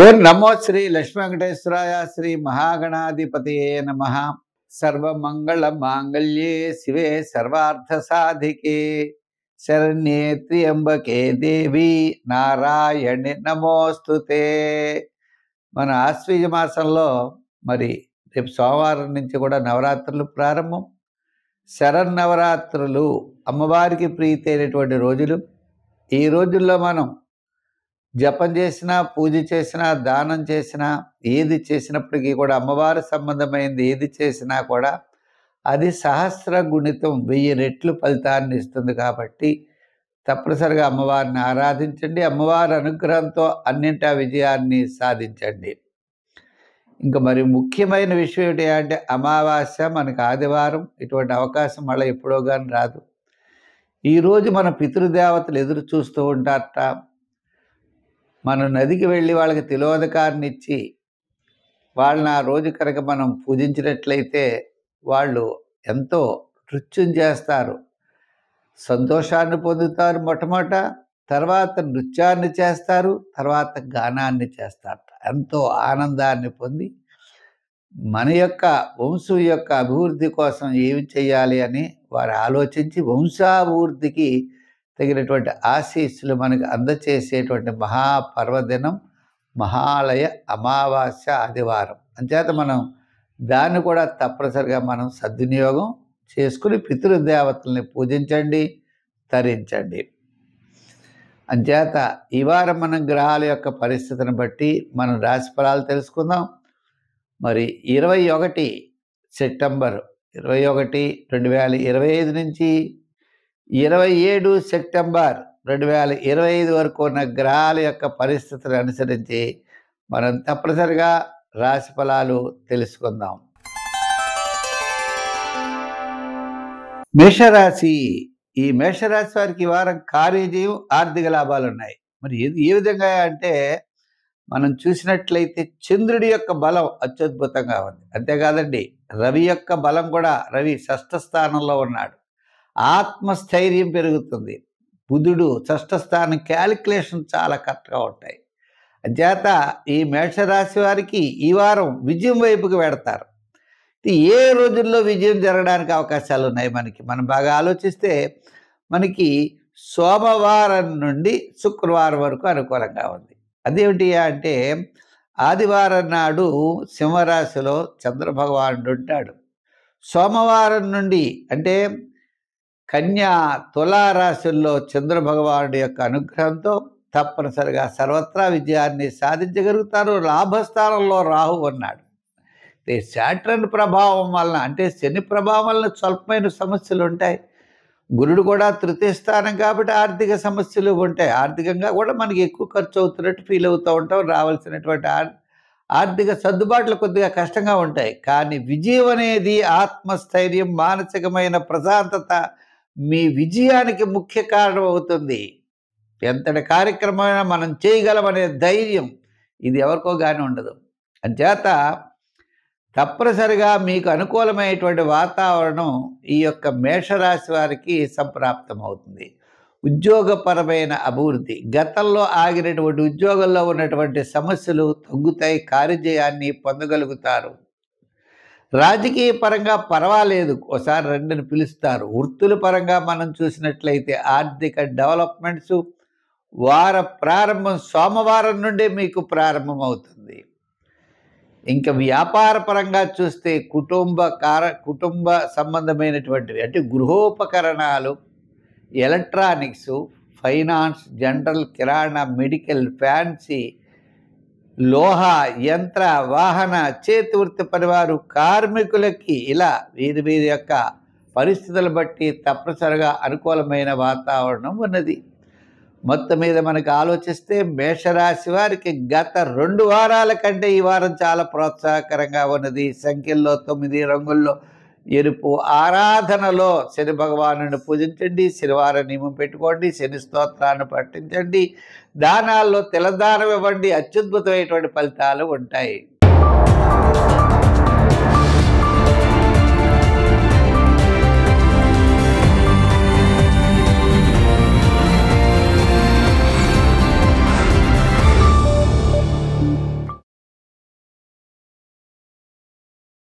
ఓం నమో శ్రీ లక్ష్మీ వెంకటేశ్వరాయ శ్రీ మహాగణాధిపతయే నమః. సర్వమంగళ మాంగళ్యే శివే సర్వార్థ సాధికే శరణ్యే త్ర్యంబకే దేవి నారాయణి నమోస్తుతే. మన ఆశ్వీజ మాసంలో మరి రేపు సోమవారం నుంచి కూడా నవరాత్రులు ప్రారంభం. శరన్నవరాత్రులు అమ్మవారికి ప్రీతి అయినటువంటి రోజులు. ఈ రోజుల్లో మనం జపం చేసినా, పూజ చేసినా, దానం చేసినా, ఏది చేసినప్పటికీ కూడా అమ్మవారి సంబంధమైనది ఏది చేసినా కూడా అది సహస్ర గుణితం 1000 రెట్లు ఫలితాన్ని ఇస్తుంది. కాబట్టి తప్పనిసరిగా అమ్మవారిని ఆరాధించండి. అమ్మవారి అనుగ్రహంతో అన్నింటా విజయాన్ని సాధించండి. ఇంకా మరి ముఖ్యమైన విషయం ఏంటి అంటే అమావాస్య మనకు ఆదివారం. ఇటువంటి అవకాశం మళ్ళీ ఎప్పుడో కానీ రాదు. ఈరోజు మన పితృదేవతలు ఎదురు చూస్తూ ఉంటారట. మనం నదికి వెళ్ళి వాళ్ళకి తిలోదకాన్ని ఇచ్చి వాళ్ళని ఆ రోజు కనుక మనం పూజించినట్లయితే వాళ్ళు ఎంతో నృత్యం చేస్తారు, సంతోషాన్ని పొందుతారు మొట్టమొదట, తర్వాత నృత్యాన్ని చేస్తారు, తర్వాత గానాన్ని చేస్తారు. ఎంతో ఆనందాన్ని పొంది మన యొక్క వంశం యొక్క అభివృద్ధి కోసం ఏమి చేయాలి అని వారు ఆలోచించి వంశాభివృద్ధికి తగినటువంటి ఆశీస్సులు మనకు అందచేసేటువంటి మహాపర్వదినం మహాలయ అమావాస్య ఆదివారం. అంచేత మనం దాన్ని కూడా తప్పనిసరిగా మనం సద్వినియోగం చేసుకుని పితృదేవతల్ని పూజించండి, తరించండి. అంచేత ఈ వారం మనం గ్రహాల యొక్క పరిస్థితిని బట్టి మనం రాశి ఫలాలు తెలుసుకుందాం. మరి 21 సెప్టెంబర్ 21, 2025 నుంచి 27 సెప్టెంబర్ 2025 వరకు ఉన్న గ్రహాల యొక్క పరిస్థితులు అనుసరించి మనం తప్పనిసరిగా రాశి ఫలాలు తెలుసుకుందాం. మేషరాశి. ఈ మేషరాశి వారికి ఈ వారం కార్యజయం, ఆర్థిక లాభాలు ఉన్నాయి. మరి ఏ విధంగా అంటే మనం చూసినట్లయితే చంద్రుడి యొక్క బలం అత్యద్భుతంగా ఉంది. అంతేకాదండి, రవి యొక్క బలం కూడా, రవి 6వ స్థానంలో ఉన్నాడు. ఆత్మస్థైర్యం పెరుగుతుంది. బుధుడు 6వ స్థానం, క్యాలిక్యులేషన్ చాలా కరెక్ట్గా ఉంటాయి. అంచేత ఈ మేషరాశి వారికి ఈ వారం విజయం వైపుకి వెడతారు. ఏ రోజుల్లో విజయం జరగడానికి అవకాశాలు ఉన్నాయి మనం బాగా ఆలోచిస్తే మనకి సోమవారం నుండి శుక్రవారం వరకు అనుకూలంగా ఉంది. అదేమిటి అంటే ఆదివారం నాడు సింహరాశిలో చంద్రభగవానుడు ఉంటాడు. సోమవారం నుండి అంటే కన్యా, తులారాశుల్లో చంద్రభగవానుడి యొక్క అనుగ్రహంతో తప్పనిసరిగా సర్వత్రా విజయాన్ని సాధించగలుగుతారు. లాభస్థానంలో రాహు ఉన్నాడు. శాటర్న్ ప్రభావం వలన అంటే శని ప్రభావం వలన స్వల్పమైన సమస్యలు ఉంటాయి. గురుడు కూడా 3వ స్థానం కాబట్టి ఆర్థిక సమస్యలు ఉంటాయి. ఆర్థికంగా కూడా మనకి ఎక్కువ ఖర్చు అవుతున్నట్టు ఫీల్ అవుతూ ఉంటాం. రావాల్సినటువంటి ఆర్థిక సర్దుబాట్లు కొద్దిగా కష్టంగా ఉంటాయి. కానీ విజయం అనేది ఆత్మస్థైర్యం, మానసికమైన ప్రశాంతత మీ విజయానికి ముఖ్య కారణం అవుతుంది. ఎంతటి కార్యక్రమమైనా మనం చేయగలమనే ధైర్యం ఇది ఎవరికో కానీ ఉండదు. అంచేత తప్పనిసరిగా మీకు అనుకూలమైనటువంటి వాతావరణం ఈ యొక్క మేషరాశి వారికి సంప్రాప్తం అవుతుంది. ఉద్యోగపరమైన అభివృద్ధి, గతంలో ఆగినటువంటి ఉద్యోగంలో ఉన్నటువంటి సమస్యలు తగ్గుతాయి. కార్యజయాన్ని పొందగలుగుతారు. రాజకీయ పరంగా పర్వాలేదు, ఒకసారి రెండుని పిలుస్తారు. వృత్తుల పరంగా మనం చూసినట్లయితే ఆర్థిక డెవలప్మెంట్స్ వార ప్రారంభం సోమవారం నుండే మీకు ప్రారంభం అవుతుంది. ఇంకా వ్యాపార పరంగా చూస్తే కుటుంబ సంబంధమైనటువంటివి అంటే గృహోపకరణాలు, ఎలక్ట్రానిక్స్, ఫైనాన్స్, జనరల్, కిరాణా, మెడికల్, ఫ్యాన్సీ, లోహ, యంత్ర, వాహన, చేతి వృత్తి పనివారు, కార్మికులకి ఇలా వీరి యొక్క పరిస్థితులు బట్టి తప్పనిసరిగా అనుకూలమైన వాతావరణం ఉన్నది. మొత్తం మీద మనకు ఆలోచిస్తే మేషరాశి వారికి గత 2 వారాల కంటే ఈ వారం చాలా ప్రోత్సాహకరంగా ఉన్నది. సంఖ్యల్లో 9, రంగుల్లో ఎరుపు. ఆరాధనలో శని భగవానుని పూజించండి, శనివారం నియమం పెట్టుకోండి, శని స్తోత్రాన్ని పఠించండి, దానాల్లో తిలదానం ఇవ్వండి. అత్యద్భుతమైనటువంటి ఫలితాలు ఉంటాయి.